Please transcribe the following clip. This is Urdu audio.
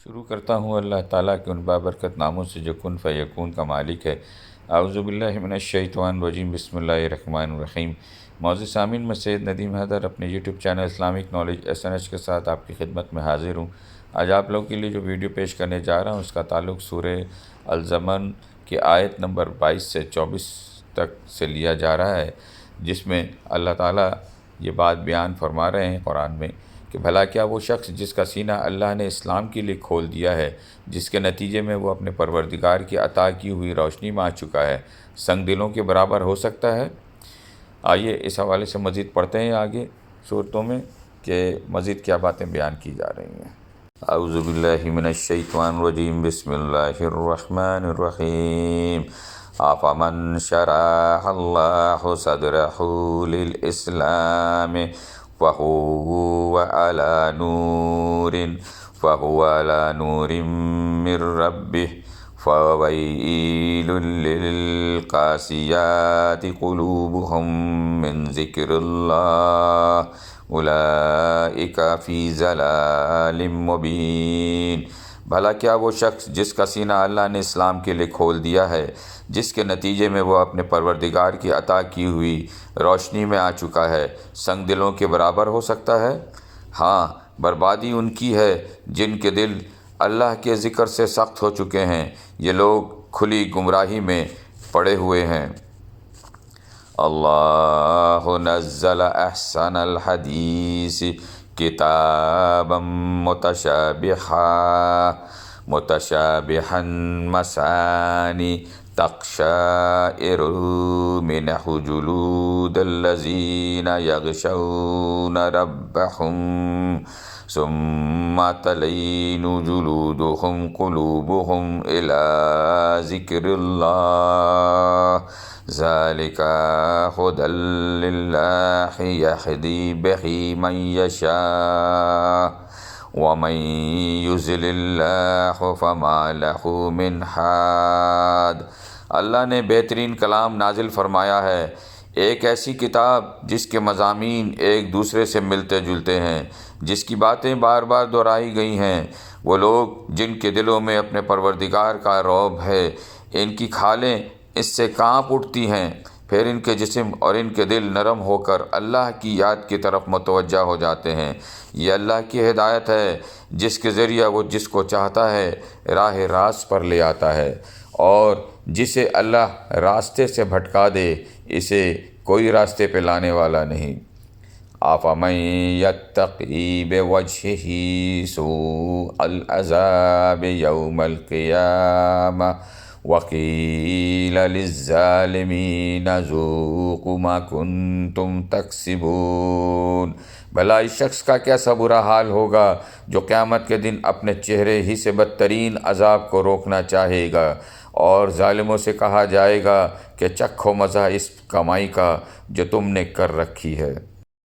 شروع کرتا ہوں اللہ تعالیٰ کے ان بابرکت ناموں سے جو کن فیکون کا مالک ہے۔ اعوذ باللہ من الشیطان الرجیم، بسم اللہ الرحمن الرحیم۔ معزز سامعین، میں سید ندیم حیدر اپنے YouTube channel Islamic knowledge SNH کے ساتھ آپ کی خدمت میں حاضر ہوں۔ آج آپ لوگوں کے لیے جو ویڈیو پیش کرنے جا رہا ہوں اس کا تعلق سورہ الزمر کی آیت نمبر 22 سے 24 تک سے لیا جا رہا ہے، جس میں اللہ تعالیٰ یہ بات بیان فرما رہے ہیں قرآن میں کہ بھلا کیا وہ شخص جس کا سینہ اللہ نے اسلام کے لیے کھول دیا ہے، جس کے نتیجے میں وہ اپنے پروردگار کی عطا کی ہوئی روشنی میں آ چکا ہے، سنگ دلوں کے برابر ہو سکتا ہے؟ آئیے اس حوالے سے مزید پڑھتے ہیں آگے صورتوں میں کہ مزید کیا باتیں بیان کی جا رہی ہیں۔ اعوذ باللہ من الشیطان الرجیم، بسم اللہ الرحمن الرحیم۔ افمن شرح اللہ صدرہ للاسلام فهو على نور من ربه فويل للقاسيات قلوبهم من ذكر الله أولئك في ضلال مبين۔ بھلا کیا وہ شخص جس کا سینہ اللہ نے اسلام کے لیے کھول دیا ہے، جس کے نتیجے میں وہ اپنے پروردگار کی عطا کی ہوئی روشنی میں آ چکا ہے، سنگ دلوں کے برابر ہو سکتا ہے؟ ہاں، بربادی ان کی ہے جن کے دل اللہ کے ذکر سے سخت ہو چکے ہیں، یہ لوگ کھلی گمراہی میں پڑے ہوئے ہیں۔ اللہ نزل احسن الحدیث کتابا متشابہا مثانی تقشعر منہ جلود الذین یغشون ربہم ثم تلین جلودہم قلوبہم الی ذکر اللہ ذالک ھدی اللہ یہدی بہ من یشاء ومن یضلل اللہ فما لہ من ہاد۔ اللہ نے بہترین کلام نازل فرمایا ہے، ایک ایسی کتاب جس کے مضامین ایک دوسرے سے ملتے جلتے ہیں، جس کی باتیں بار بار دہرائی گئی ہیں۔ وہ لوگ جن کے دلوں میں اپنے پروردگار کا رعب ہے، ان کی کھالیں اس سے کانپ اٹھتی ہیں، پھر ان کے جسم اور ان کے دل نرم ہو کر اللہ کی یاد کی طرف متوجہ ہو جاتے ہیں۔ یہ اللہ کی ہدایت ہے جس کے ذریعہ وہ جس کو چاہتا ہے راہ راست پر لے آتا ہے، اور جسے اللہ راستے سے بھٹکا دے اسے کوئی راستے پہ لانے والا نہیں۔ افمن یتقی بوجہہ سوء العذاب یوم القیامہ وقیل للظالمین ذوقوا ما کنتم تکسبون۔ بھلا اس شخص کا کیسا برا حال ہوگا جو قیامت کے دن اپنے چہرے ہی سے بدترین عذاب کو روکنا چاہے گا، اور ظالموں سے کہا جائے گا کہ چکھو مزہ اس کمائی کا جو تم نے کر رکھی ہے۔